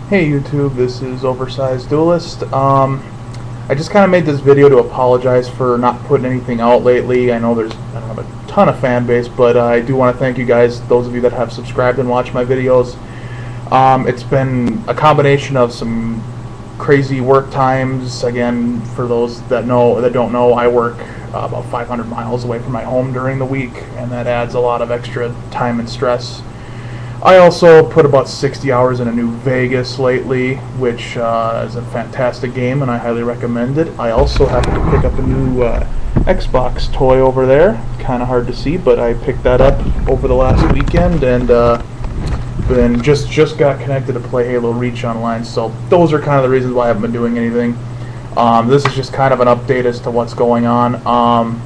Hey YouTube, this is OversizedDuelist. I just kind of made this video to apologize for not putting anything out lately. I know I don't have a ton of fan base, but I do want to thank you guys, those of you that have subscribed and watched my videos. It's been a combination of some crazy work times. Again, for those that don't know, I work about 500 miles away from my home during the week, and that adds a lot of extra time and stress. I also put about 60 hours in a New Vegas lately, which is a fantastic game, and I highly recommend it. I also happened to pick up a new Xbox toy over there. Kind of hard to see, but I picked that up over the last weekend, and then just got connected to play Halo Reach online. So those are kind of the reasons why I haven't been doing anything. This is just kind of an update as to what's going on.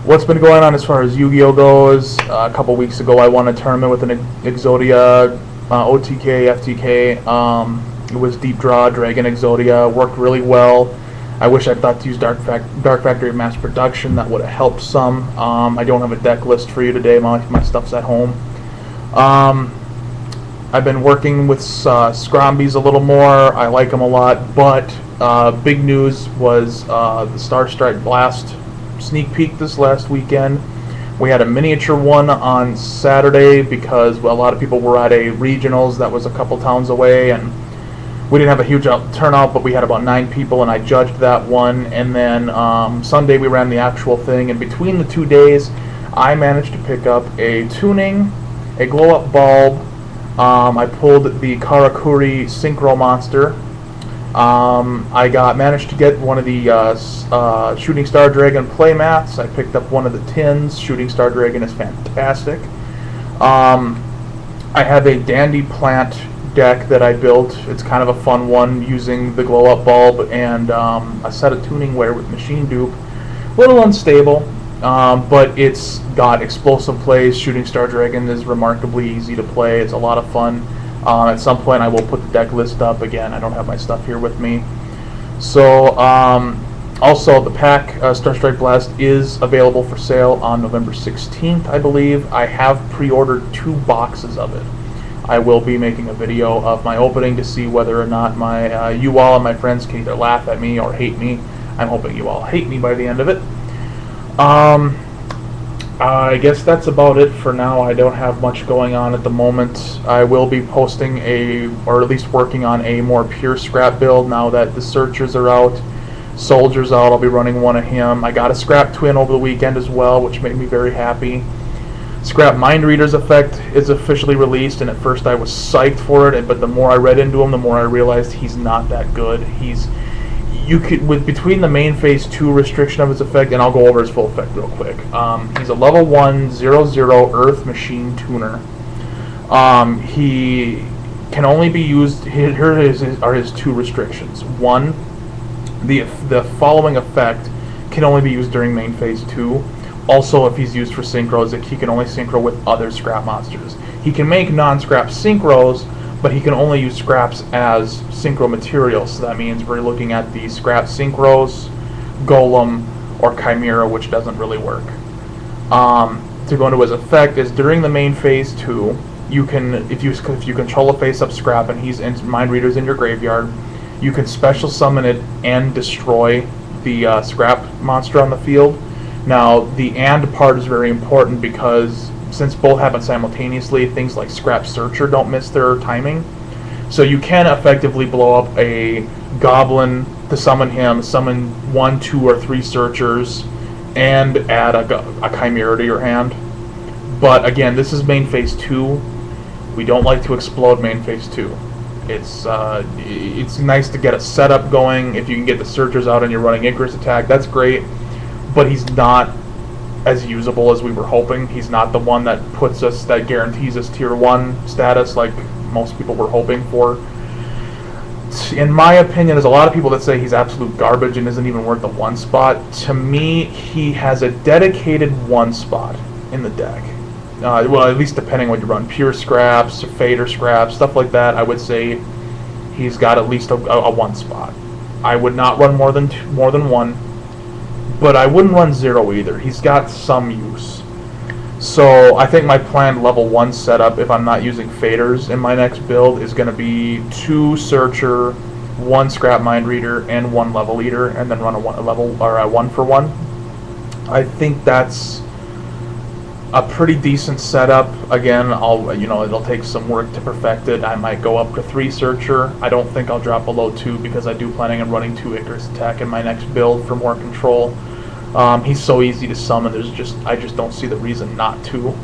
What's been going on as far as Yu-Gi-Oh goes? A couple weeks ago, I won a tournament with an Exodia OTK, FTK. It was Deep Draw, Dragon Exodia. Worked really well. I wish I'd thought to use Dark Factory Mass Production. That would have helped some. I don't have a deck list for you today. My stuff's at home. I've been working with Scrombies a little more. I like them a lot. But big news was the Star Strike Blast sneak peek this last weekend. We had a miniature one on Saturday because a lot of people were at a regionals that was a couple towns away, and we didn't have a huge turnout, but we had about 9 people, and I judged that one. And then Sunday we ran the actual thing, and between the 2 days I managed to pick up a tuning, a glow up bulb. I pulled the Karakuri Synchro Monster. I managed to get one of the Shooting Star Dragon playmats. I picked up one of the tins. Shooting Star Dragon is fantastic. I have a Dandy Plant deck that I built. It's kind of a fun one using the glow up bulb and a set of tuning ware with machine dupe. A little unstable, but it's got explosive plays. Shooting Star Dragon is remarkably easy to play. It's a lot of fun. At some point I will put the deck list up. Again, I don't have my stuff here with me. So also the pack Star Strike Blast is available for sale on November 16th, I believe. I have pre-ordered 2 boxes of it. I will be making a video of my opening to see whether or not you all and my friends can either laugh at me or hate me. I'm hoping you all hate me by the end of it. I guess that's about it for now. I don't have much going on at the moment. I will be posting or at least working on a more pure scrap build now that the Searchers are out. Soldier's out. I'll be running one of him. I got a scrap twin over the weekend as well, which made me very happy. Scrap Mind Reader's effect is officially released, and at first I was psyched for it, but the more I read into him, the more I realized he's not that good. Between the main phase 2 restriction of his effect, and I'll go over his full effect real quick. He's a level 1 0/0 Earth Machine Tuner. He can only be used. Here are his 2 restrictions. 1, the following effect can only be used during main phase 2. Also, if he's used for synchros, he can only synchro with other scrap monsters. He can make non-scrap synchros, but he can only use scraps as synchro material. So that means we're looking at the scrap synchros, golem, or chimera, which doesn't really work. To go into his effect is during the main phase 2, you can, if you control a face-up scrap and he's in Mind Reader's in your graveyard, you can special summon it and destroy the scrap monster on the field. Now the "and" part is very important because since both happen simultaneously, things like Scrap Searcher don't miss their timing. So you can effectively blow up a goblin to summon him, summon 1, 2, or 3 Searchers, and add a Chimera to your hand. But again, this is main phase 2. We don't like to explode main phase 2. It's nice to get a setup going. If you can get the Searchers out and you're running Icarus attack, that's great. But he's not as usable as we were hoping. He's not the one that guarantees us tier 1 status like most people were hoping for. In my opinion, there's a lot of people that say he's absolute garbage and isn't even worth the 1 spot. To me, he has a dedicated 1 spot in the deck. Well, at least depending on what you run. Pure scraps, fader scraps, stuff like that, I would say he's got at least a 1 spot. I would not run more than 1. But I wouldn't run 0 either. He's got some use. So I think my planned level 1 setup, if I'm not using faders in my next build, is going to be 2 Searcher, 1 Scrap Mind Reader, and 1 Level Eater, and then run a 1 for 1. I think that's a pretty decent setup. Again, it'll take some work to perfect it. I might go up to 3 Searcher. I don't think I'll drop below 2 because I do planning on running 2 Icarus Attack in my next build for more control. He's so easy to summon. I just don't see the reason not to.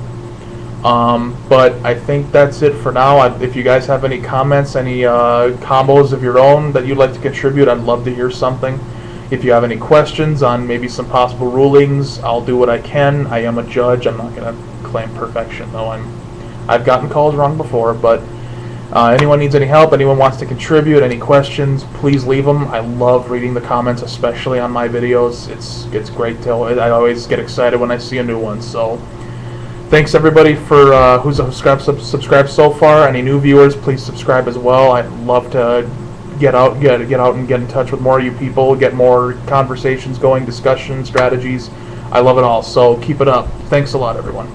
But I think that's it for now. If you guys have any comments, any combos of your own that you'd like to contribute, I'd love to hear something. If you have any questions on maybe some possible rulings, I'll do what I can. I am a judge. I'm not going to claim perfection, though. I've gotten calls wrong before, but anyone needs any help, anyone wants to contribute, any questions, please leave them. I love reading the comments, especially on my videos. It's great to. I always get excited when I see a new one. So thanks everybody for who's subscribed so far. Any new viewers, please subscribe as well. I'd love to get out and get in touch with more of you people, get more conversations going, discussions, strategies. I love it all. So keep it up. Thanks a lot, everyone.